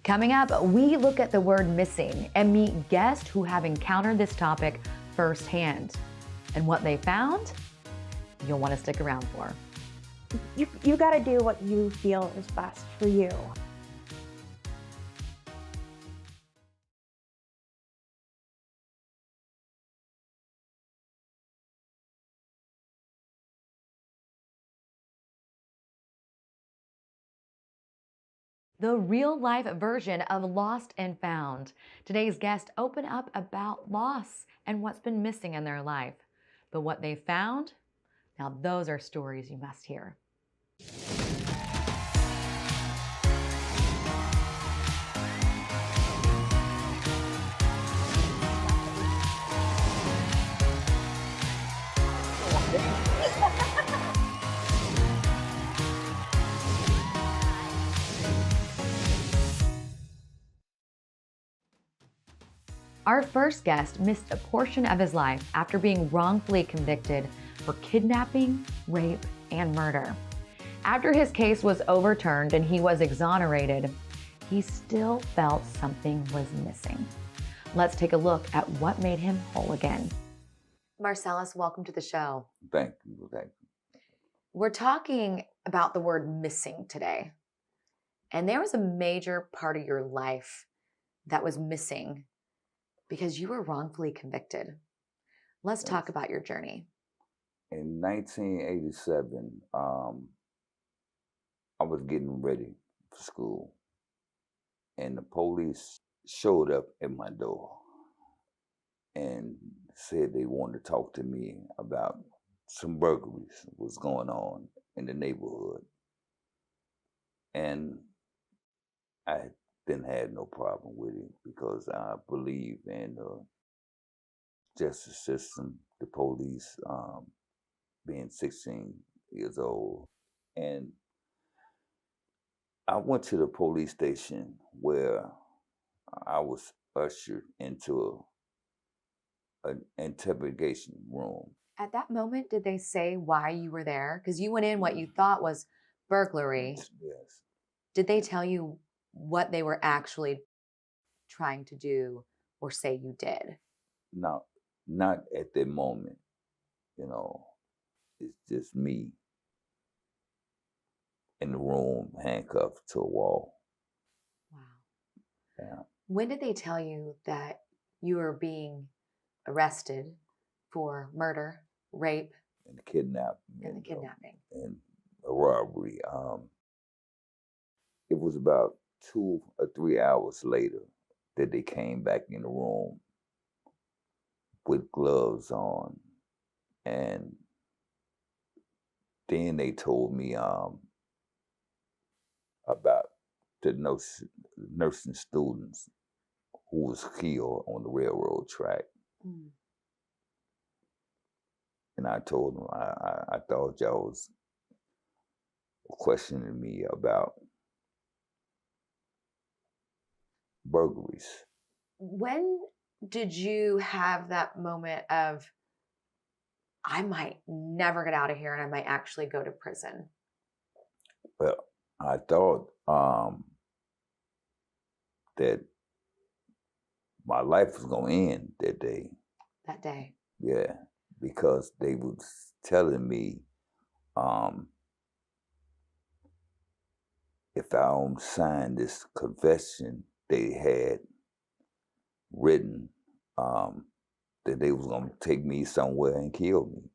Coming up, we look at the word missing and meet guests who have encountered this topic firsthand. And what they found, you'll want to stick around for. You got to do what you feel is best for you. The real-life version of Lost and Found. Today's guests open up about loss and what's been missing in their life. But what they found, now those are stories you must hear. Our first guest missed a portion of his life after being wrongfully convicted for kidnapping, rape, and murder. After his case was overturned and he was exonerated, he still felt something was missing. Let's take a look at what made him whole again. Marcellus, welcome to the show. Thank you. We're talking about the word missing today. And there was a major part of your life that was missing because you were wrongfully convicted. Let's talk about your journey. In 1987, I was getting ready for school, and the police showed up at my door and said they wanted to talk to me about some burglaries that was going on in the neighborhood. And I then had no problem with it because I believe in the justice system, the police, being 16 years old. And I went to the police station where I was ushered into an interrogation room. At that moment, did they say why you were there? Because you went in what you thought was burglary. Yes. Did they tell you what they were actually trying to do or say you did? No, not at that moment. It's just me in the room, handcuffed to a wall. Wow. Yeah. When did they tell you that you were being arrested for murder, rape, And kidnapping. and the kidnapping? And a robbery. It was about 2 or 3 hours later that they came back in the room with gloves on, and then they told me about the nursing students who was killed on the railroad track. Mm. And I told them I thought y'all was questioning me about burglaries. When did you have that moment of, I might never get out of here and I might actually go to prison? Well, I thought that my life was going to end that day. That day? Yeah, because they was telling me if I don't sign this confession they had written, that they was going to take me somewhere and kill me.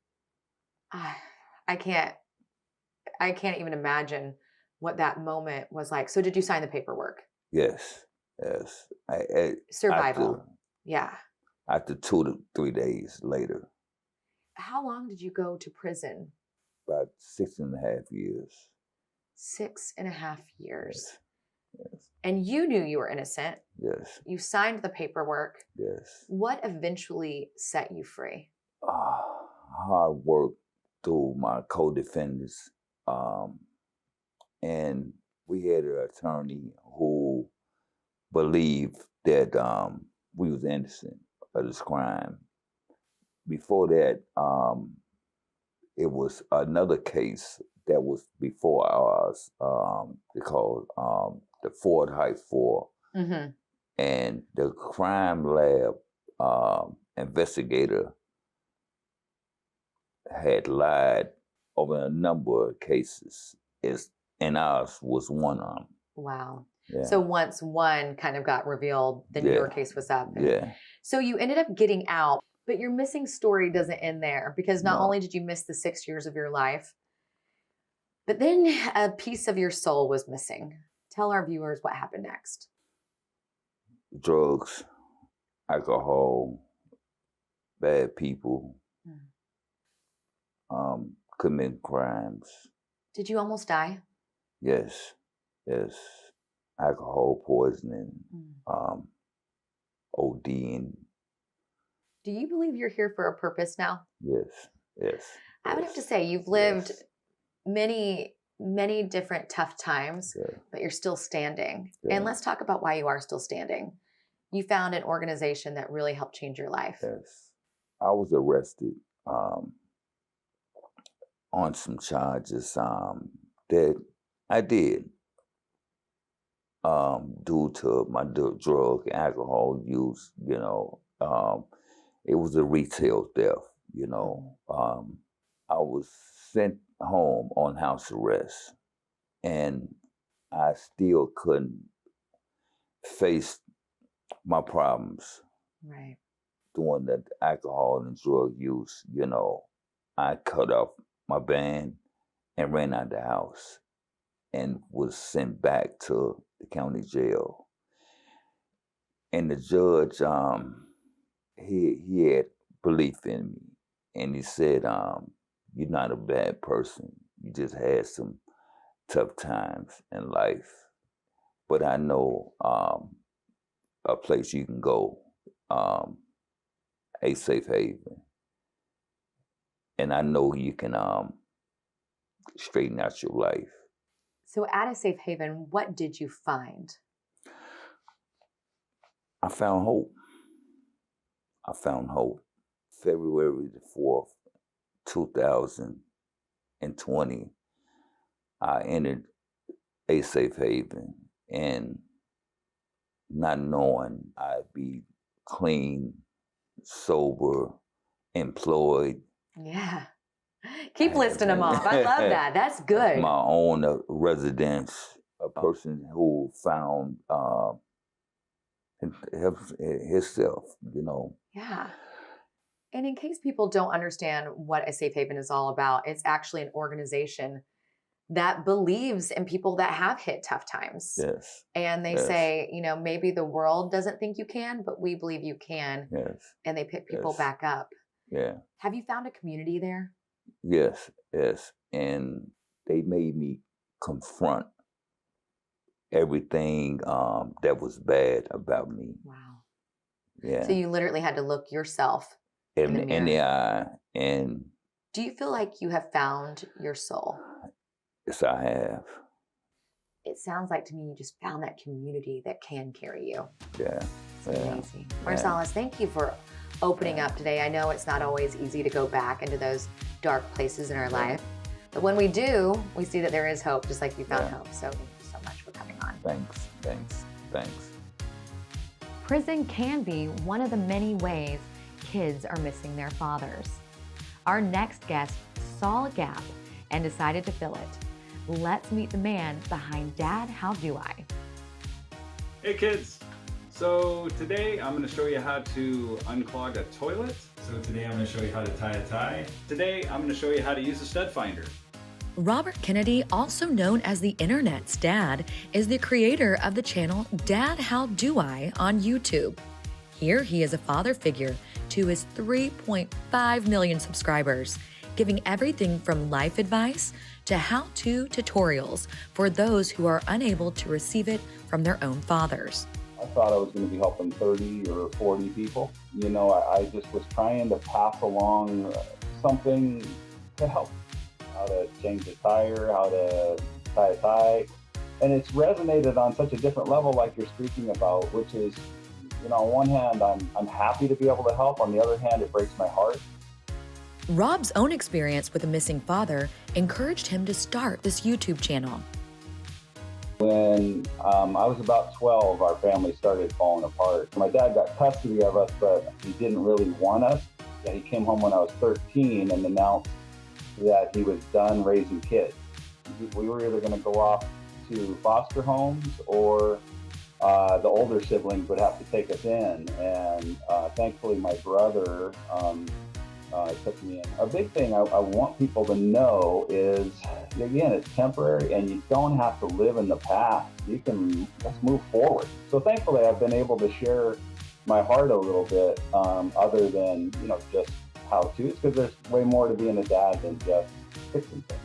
I can't even imagine what that moment was like. So did you sign the paperwork? Yes. Survival. After 2 to 3 days later. How long did you go to prison? About 6.5 years. 6.5 years. Yes. And you knew you were innocent. Yes. You signed the paperwork. Yes. What eventually set you free? Hard work through my co-defendants. And we had an attorney who believed that we was innocent of this crime. Before that, it was another case that was before ours. They called the Ford Height 4 Mm-hmm. And the crime lab investigator had lied over a number of cases, and ours was one of them. Wow. Yeah. So once one kind of got revealed, then Yeah. your case was up. And Yeah. so you ended up getting out, but your missing story doesn't end there, because not No. only did you miss the 6 years of your life, but then a piece of your soul was missing. Tell our viewers what happened next. Drugs, alcohol, bad people, committing crimes. Did you almost die? Yes. Alcohol poisoning, ODing. Do you believe you're here for a purpose now? Yes. I would have to say you've lived many, many different tough times, but you're still standing. Yeah. And let's talk about why you are still standing. You found an organization that really helped change your life. Yes. I was arrested on some charges that I did due to my drug and alcohol use. It was a retail theft. I was sent home on house arrest, and I still couldn't face my problems. Right. Doing the alcohol and drug use, I cut off my band and ran out of the house and was sent back to the county jail. And the judge, he had belief in me, and he said, "You're not a bad person. You just had some tough times in life, but I know a place you can go, a safe haven, and I know you can straighten out your life." So at a safe haven, what did you find? I found hope. February the 4th, 2020, I entered a safe haven, and not knowing I'd be clean, sober, employed. Yeah. Keep listing them off. I love that. That's good. My own residence, a person who found himself, Yeah. And in case people don't understand what a safe haven is all about, it's actually an organization that believes in people that have hit tough times. Yes. And they say, maybe the world doesn't think you can, but we believe you can. Yes. And they pick people back up. Yeah. Have you found a community there? Yes. And they made me confront everything that was bad about me. Wow. Yeah. So you literally had to look yourself in the eye. And do you feel like you have found your soul? Yes, I have. It sounds like to me you just found that community that can carry you. Yeah. It's amazing. Marcellus, thank you for opening up today. I know it's not always easy to go back into those dark places in our life, but when we do, we see that there is hope, just like you found hope. So thank you so much for coming on. Thanks. Prison can be one of the many ways kids are missing their fathers. Our next guest saw a gap and decided to fill it. Let's meet the man behind Dad, How Do I? Hey kids! So today I'm going to show you how to unclog a toilet. So today I'm going to show you how to tie a tie. Today I'm going to show you how to use a stud finder. Robert Kennedy, also known as the Internet's dad, is the creator of the channel Dad, How Do I on YouTube. Here he is a father figure to his 3.5 million subscribers, giving everything from life advice to how-to tutorials for those who are unable to receive it from their own fathers. I thought I was going to be helping 30 or 40 people. I just was trying to pass along something to help. How to change a tire, how to tie a tie. And it's resonated on such a different level like you're speaking about, which is, on one hand, I'm happy to be able to help. On the other hand, it breaks my heart. Rob's own experience with a missing father encouraged him to start this YouTube channel. When I was about 12, our family started falling apart. My dad got custody of us, but he didn't really want us. He came home when I was 13 and announced that he was done raising kids. We were either going to go off to foster homes or the older siblings would have to take us in. And thankfully, my brother took me in. A big thing I want people to know is, again, it's temporary and you don't have to live in the past. You can just move forward. So thankfully, I've been able to share my heart a little bit, other than, just how-tos, because there's way more to being a dad than just fixing things.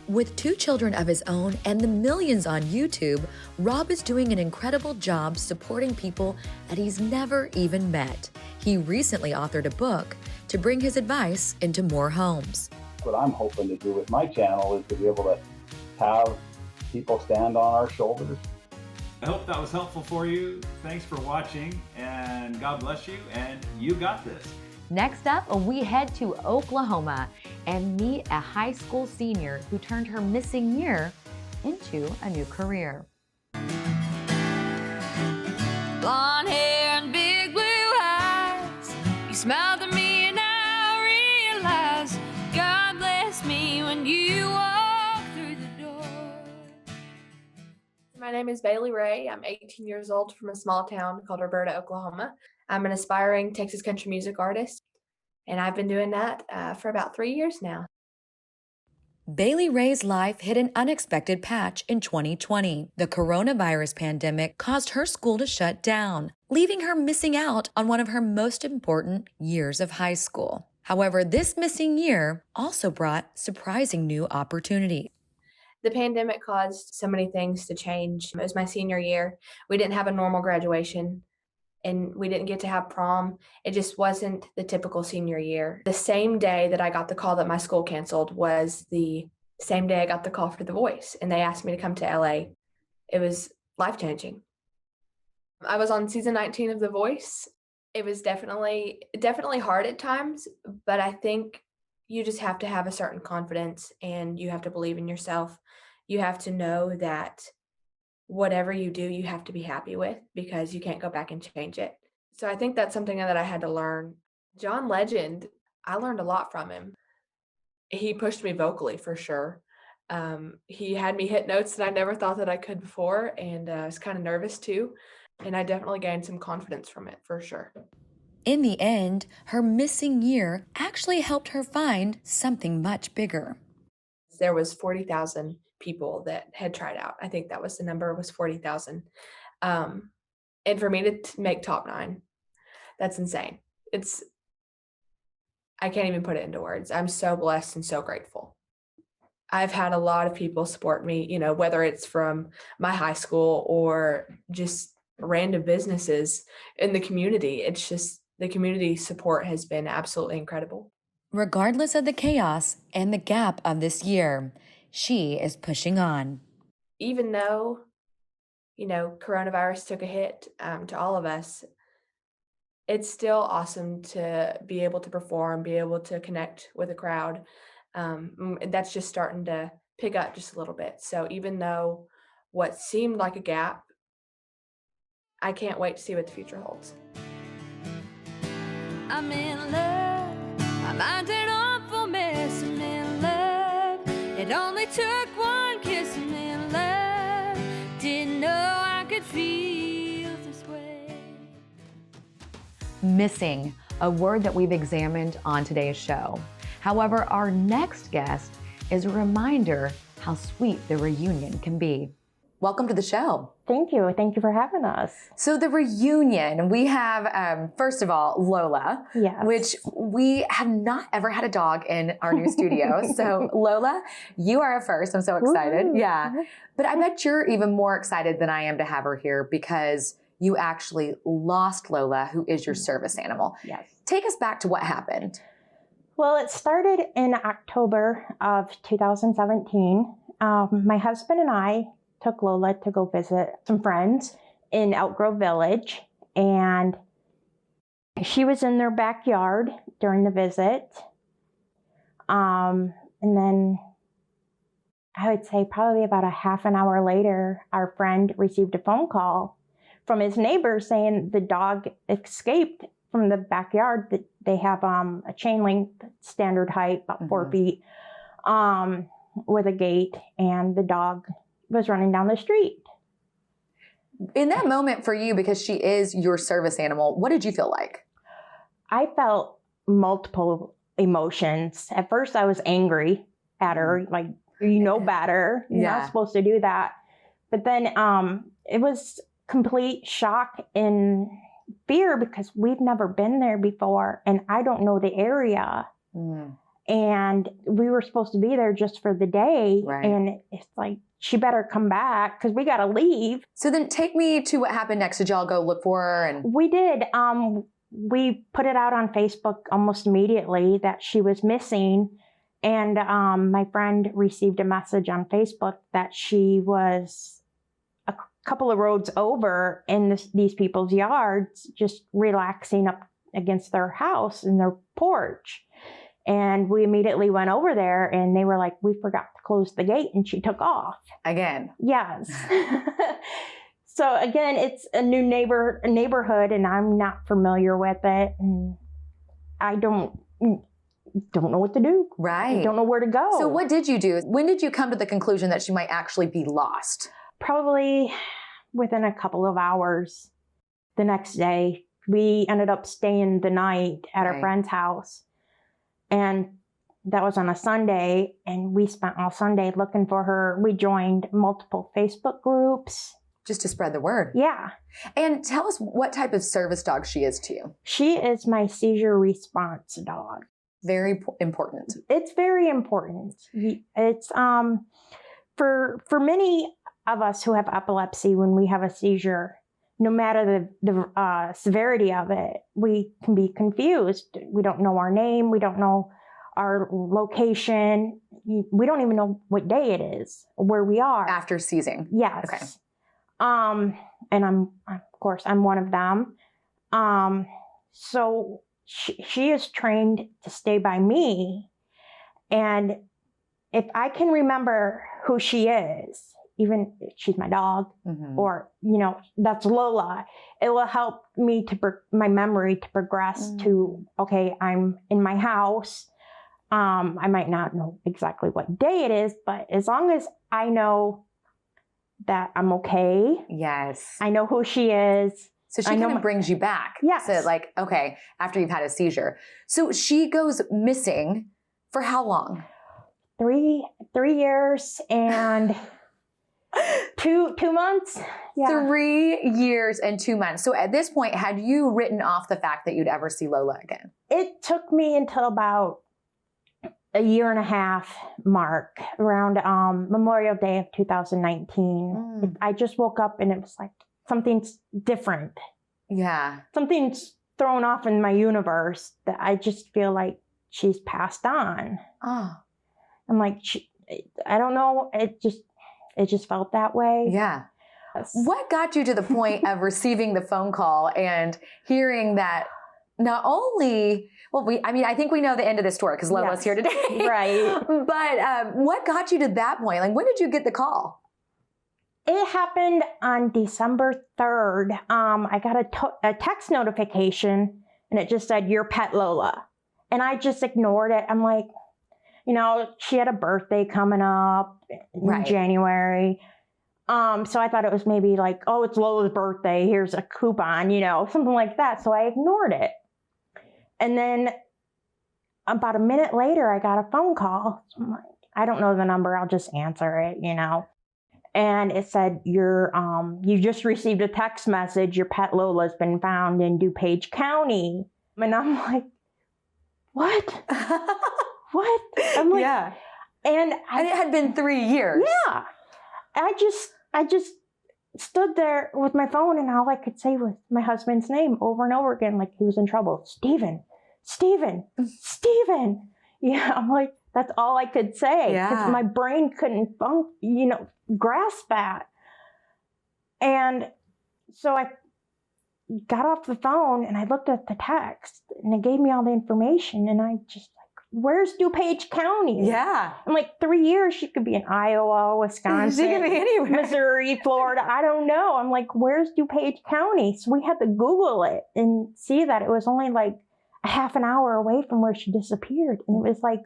With 2 children of his own and the millions on YouTube, Rob is doing an incredible job supporting people that he's never even met. He recently authored a book to bring his advice into more homes. What I'm hoping to do with my channel is to be able to have people stand on our shoulders. I hope that was helpful for you. Thanks for watching, and God bless you, and you got this. Next up, we head to Oklahoma and meet a high school senior who turned her missing year into a new career. Blonde hair and big blue eyes, you smiled at me and I realized God bless me when you walk through the door. My name is Bailey Ray. I'm 18 years old from a small town called Roberta, Oklahoma. I'm an aspiring Texas country music artist, and I've been doing that for about 3 years now. Bailey Ray's life hit an unexpected patch in 2020. The coronavirus pandemic caused her school to shut down, leaving her missing out on one of her most important years of high school. However, this missing year also brought surprising new opportunities. The pandemic caused so many things to change. It was my senior year. We didn't have a normal graduation, and we didn't get to have prom. It just wasn't the typical senior year. The same day that I got the call that my school canceled was the same day I got the call for The Voice, and they asked me to come to LA. It was life-changing. I was on season 19 of The Voice. It was definitely hard at times, but I think you just have to have a certain confidence and you have to believe in yourself. You have to know that whatever you do, you have to be happy with, because you can't go back and change it. So I think that's something that I had to learn. John Legend, I learned a lot from him. He pushed me vocally for sure. He had me hit notes that I never thought that I could before, and I was kind of nervous too. And I definitely gained some confidence from it for sure. In the end, her missing year actually helped her find something much bigger. There was 40,000 people that had tried out. I think that was the number, was 40,000. And for me to make top 9, that's insane. I can't even put it into words. I'm so blessed and so grateful. I've had a lot of people support me, whether it's from my high school or just random businesses in the community. It's just the community support has been absolutely incredible. Regardless of the chaos and the gap of this year, she is pushing on. Even though, coronavirus took a hit to all of us, it's still awesome to be able to perform, be able to connect with a crowd. That's just starting to pick up just a little bit. So even though what seemed like a gap, I can't wait to see what the future holds. I'm in love, I might an awful mess, I'm in love. It only took one kiss, I'm in love. Didn't know I could feel this way. Missing, a word that we've examined on today's show. However, our next guest is a reminder how sweet the reunion can be. Welcome to the show. Thank you. Thank you for having us. So the reunion, we have, first of all, Lola, Yes. which we have not ever had a dog in our new studio. So Lola, you are a first. I'm so excited. Woo-hoo. Yeah. But I bet you're even more excited than I am to have her here because you actually lost Lola, who is your service animal. Yes. Take us back to what happened. Well, it started in October of 2017. My husband and I took Lola to go visit some friends in Elk Grove Village, and she was in their backyard during the visit. And then I would say probably about a half an hour later, our friend received a phone call from his neighbor saying the dog escaped from the backyard. That they have a chain link standard height, about 4 feet, with a gate, and the dog was running down the street. In that moment for you, because she is your service animal, what did you feel like? I felt multiple emotions. At first, I was angry at her, like, you know better. You're not supposed to do that. But then it was complete shock and fear because we've never been there before, and I don't know the area. And we were supposed to be there just for the day. Right. And it's like, she better come back because we got to leave. So then take me to what happened next. Did y'all go look for her? And we did. We put it out on Facebook almost immediately that she was missing. And my friend received a message on Facebook that she was a couple of roads over in these people's yards, just relaxing up against their house in their porch. And we immediately went over there, and they were like, we forgot to close the gate, and she took off. Again. Yes. So again, it's a new neighborhood, and I'm not familiar with it. And I don't know what to do. Right. I don't know where to go. So what did you do? When did you come to the conclusion that she might actually be lost? Probably within a couple of hours. The next day, we ended up staying the night at a friend's house. And that was on a Sunday, and we spent all Sunday looking for her. We joined multiple Facebook groups. Just to spread the word. Yeah. And tell us what type of service dog she is to you. She is my seizure response dog. Very important. It's very important. It's for many of us who have epilepsy, when we have a seizure, no matter the severity of it, we can be confused. We don't know our name. We don't know our location. We don't even know what day it is, where we are. After seizing. Yes. Okay. And I'm one of them. So she is trained to stay by me. And if I can remember who she is, even if she's my dog, or, that's Lola, it will help me my memory to progress to, okay, I'm in my house. I might not know exactly what day it is, but as long as I know that I'm okay. Yes. I know who she is. So she kind of brings you back. Yes. So like, okay, after you've had a seizure. So she goes missing for how long? 3 years and 2 months. Yeah. 3 years and 2 months. So at this point, had you written off the fact that you'd ever see Lola again? It took me until about a year and a half mark, around Memorial Day of 2019. I just woke up and it was like, something's different. Yeah. Something's thrown off in my universe that I just feel like she's passed on. Oh. I'm like, I don't know. It just felt that way. Yeah. What got you to the point of receiving the phone call and hearing that not only, I think we know the end of the story because Lola's here today. Right. But what got you to that point? Like, when did you get the call? It happened on December 3rd. I got a text notification, and it just said, "Your pet Lola." And I just ignored it. I'm like, she had a birthday coming up in January. So I thought it was maybe like, oh, it's Lola's birthday. Here's a coupon, something like that. So I ignored it. And then about a minute later, I got a phone call. So I'm like, I don't know the number. I'll just answer it, And it said, you just received a text message. Your pet Lola's been found in DuPage County. And I'm like, what? What? I'm like, yeah. And it had been 3 years. Yeah. I just stood there with my phone, and all I could say was my husband's name over and over again, like he was in trouble. Stephen. Yeah, I'm like, that's all I could say because my brain couldn't grasp that. And so I got off the phone and I looked at the text, and it gave me all the information, and I just where's DuPage County? Yeah. I'm like, 3 years, she could be in Iowa, Wisconsin, She could be anywhere. Missouri, Florida. I don't know. I'm like, where's DuPage County? So we had to Google it and see that it was only like a half an hour away from where she disappeared. And it was like,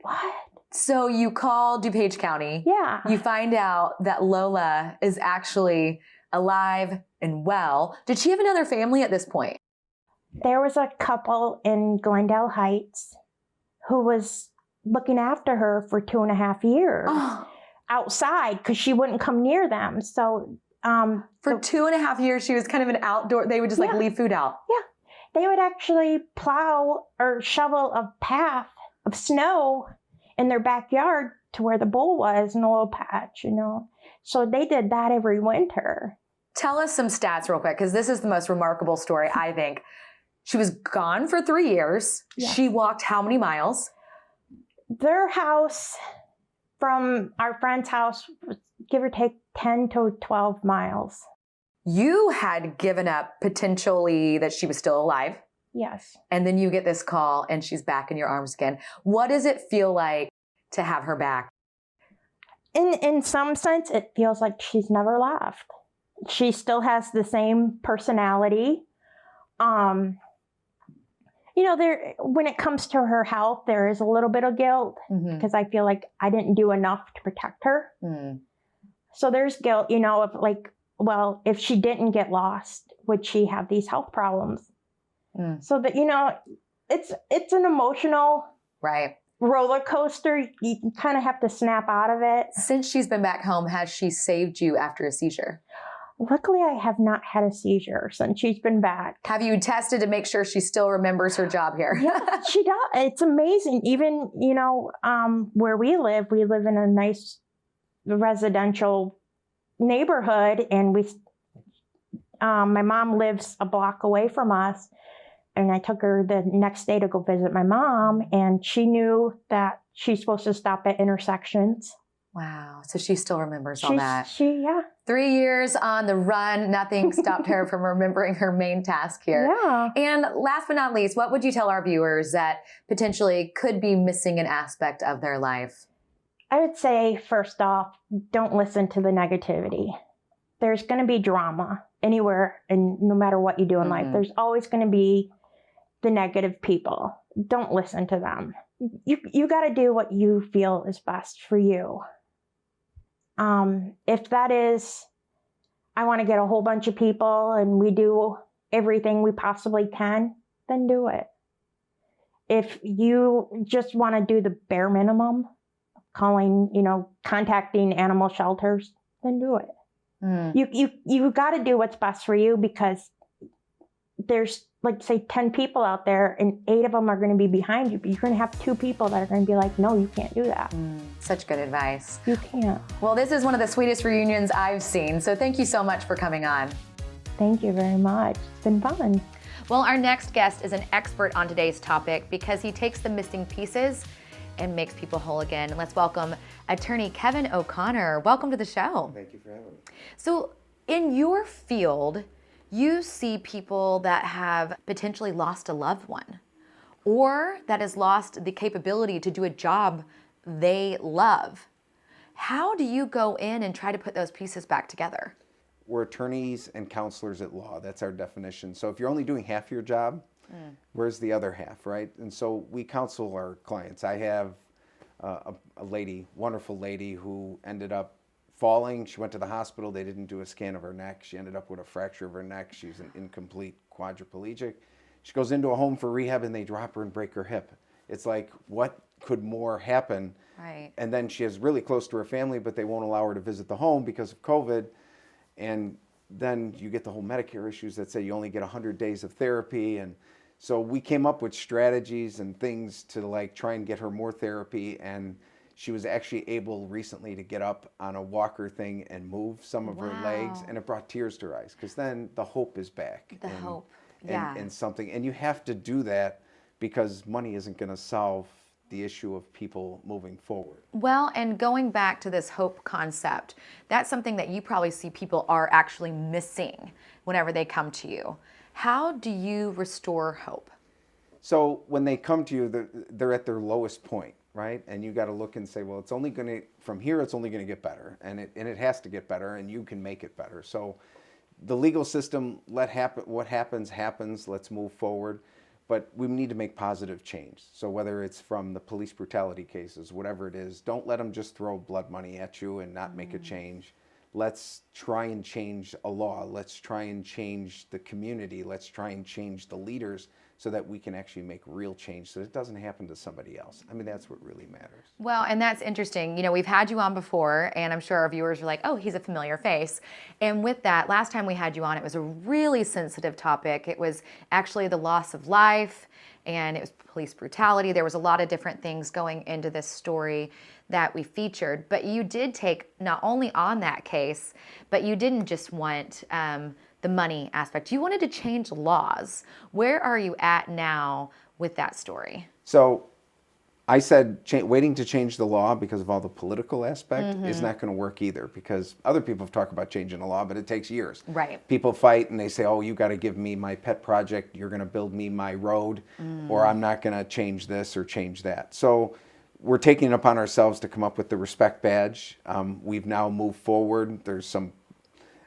what? So you call DuPage County. Yeah. You find out that Lola is actually alive and well. Did she have another family at this point? There was a couple in Glendale Heights who was looking after her for 2.5 years outside because she wouldn't come near them. So for 2.5 years, she was kind of an outdoor, they would just like leave food out. Yeah. They would actually plow or shovel a path of snow in their backyard to where the bowl was in a little patch, you know. So they did that every winter. Tell us some stats real quick, because this is the most remarkable story, I think. She was gone for 3 years. Yes. She walked how many miles? Their house from our friend's house was give or take 10 to 12 miles. You had given up potentially that she was still alive. Yes. And then you get this call and she's back in your arms again. What does it feel like to have her back? In some sense, it feels like she's never left. She still has the same personality. You know, when it comes to her health, there is a little bit of guilt because I feel like I didn't do enough to protect her. So there's guilt, you know, of like, well, if she didn't get lost, would she have these health problems? So that, you know, it's an emotional roller coaster. You kind of have to snap out of it. Since she's been back home, has she saved you after a seizure? Luckily, I have not had a seizure since she's been back. Have you tested to make sure she still remembers her job here? Yeah, she does. It's amazing. Even, you know, where we live in a nice residential neighborhood, and my mom lives a block away from us. And I took her the next day to go visit my mom, and she knew that she's supposed to stop at intersections. Wow. So she still remembers all that. 3 years on the run, nothing stopped her from remembering her main task here. Yeah. And last but not least, what would you tell our viewers that potentially could be missing an aspect of their life? I would say, first off, don't listen to the negativity. There's going to be drama anywhere, and no matter what you do in life, there's always going to be the negative people. Don't listen to them. You got to do what you feel is best for you. If that is, I want to get a whole bunch of people and we do everything we possibly can, then do it. If you just want to do the bare minimum, contacting animal shelters, then do it. You got to do what's best for you, because there's, like, say 10 people out there and 8 of them are going to be behind you, but you're going to have 2 people that are going to be like, no, you can't do that. Such good advice. You can't. Well, this is one of the sweetest reunions I've seen. So thank you so much for coming on. Thank you very much. It's been fun. Well, our next guest is an expert on today's topic because he takes the missing pieces and makes people whole again. Let's welcome attorney Kevin O'Connor. Welcome to the show. Thank you for having me. So in your field, you see people that have potentially lost a loved one or that has lost the capability to do a job they love. How do you go in and try to put those pieces back together? We're attorneys and counselors at law. That's our definition. So if you're only doing half your job, where's the other half, right? And so we counsel our clients. I have a lady, wonderful lady, who ended up falling. She went to the hospital. They didn't do a scan of her neck. She ended up with a fracture of her neck. She's an incomplete quadriplegic. She goes into a home for rehab and they drop her and break her hip. It's like, what could more happen? Right. And then she is really close to her family, but they won't allow her to visit the home because of COVID. And then you get the whole Medicare issues that say you only get 100 days of therapy. And so we came up with strategies and things to like try and get her more therapy. And she was actually able recently to get up on a walker thing and move some of her legs, and it brought tears to her eyes, because then the hope is back. And something, and you have to do that because money isn't going to solve the issue of people moving forward. Well, and going back to this hope concept, that's something that you probably see people are actually missing whenever they come to you. How do you restore hope? So when they come to you, they're at their lowest point, right? And you got to look and say, well, it's only going to, from here, it's only going to get better. And it has to get better, and you can make it better. So the legal system, what happens, happens. Let's move forward. But we need to make positive change. So whether it's from the police brutality cases, whatever it is, don't let them just throw blood money at you and not make a change. Let's try and change a law. Let's try and change the community. Let's try and change the leaders so that we can actually make real change so it doesn't happen to somebody else. I mean, that's what really matters. Well, and that's interesting. You know, we've had you on before, and I'm sure our viewers are like, oh, he's a familiar face. And with that, last time we had you on, it was a really sensitive topic. It was actually the loss of life, and it was police brutality. There was a lot of different things going into this story that we featured. But you did take not only on that case, but you didn't just want the money aspect. You wanted to change laws. Where are you at now with that story? So I said waiting to change the law because of all the political aspect is not going to work either, because other people have talked about changing the law, but it takes years. Right. People fight and they say, oh, you got to give me my pet project, you're going to build me my road, or I'm not going to change this or change that. So we're taking it upon ourselves to come up with the respect badge. We've now moved forward. There's some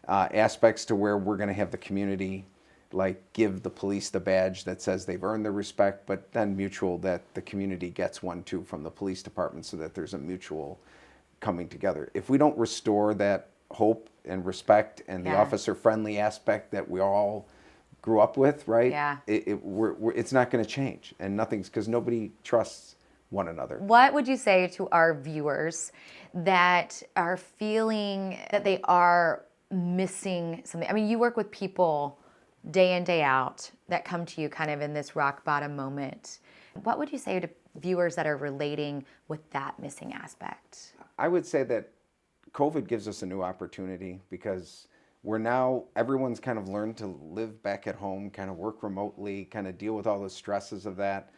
aspects to where we're going to have the community like give the police the badge that says they've earned their respect, but then mutual that the community gets one too from the police department, so that there's a mutual coming together. If we don't restore that hope and respect and the officer-friendly aspect that we all grew up with, right? Yeah. It's not going to change, and nothing's, because nobody trusts one another. What would you say to our viewers that are feeling that they are missing something? I mean, you work with people day in, day out that come to you kind of in this rock bottom moment. What would you say to viewers that are relating with that missing aspect? I would say that COVID gives us a new opportunity, because everyone's kind of learned to live back at home, kind of work remotely, kind of deal with all the stresses of that.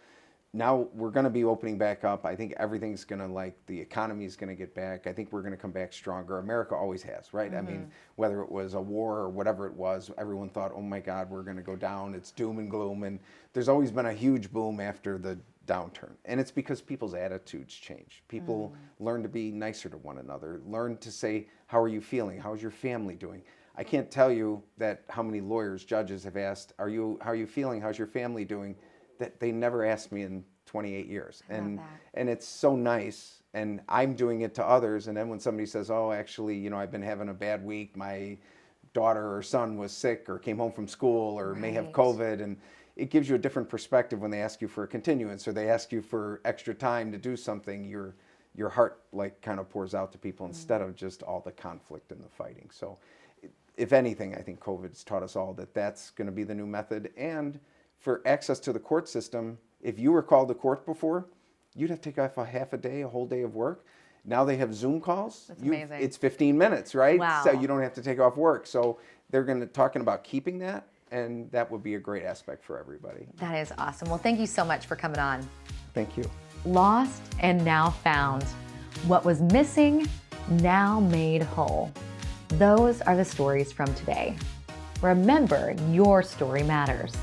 Now we're going to be opening back up. I think everything's going to, the economy's going to get back. I think we're going to come back stronger. America always has, right? I mean, whether it was a war or whatever it was, everyone thought, oh my God, we're going to go down. It's doom and gloom. And there's always been a huge boom after the downturn. And it's because people's attitudes change. People learn to be nicer to one another, learn to say, how are you feeling? How's your family doing? I can't tell you that how many lawyers, judges have asked, how are you feeling? How's your family doing? That they never asked me in 28 years. And it's so nice, and I'm doing it to others. And then when somebody says, oh, actually, I've been having a bad week, my daughter or son was sick or came home from school or may have COVID, and it gives you a different perspective when they ask you for a continuance or they ask you for extra time to do something. Your heart kind of pours out to people instead of just all the conflict and the fighting. So if anything, I think COVID's taught us all that that's going to be the new method. And for access to the court system, if you were called to court before, you'd have to take off a half a day, a whole day of work. Now they have Zoom calls. That's amazing. It's 15 minutes, right? Wow. So you don't have to take off work. So they're talking about keeping that, and that would be a great aspect for everybody. That is awesome. Well, thank you so much for coming on. Thank you. Lost and now found. What was missing, now made whole. Those are the stories from today. Remember, your story matters.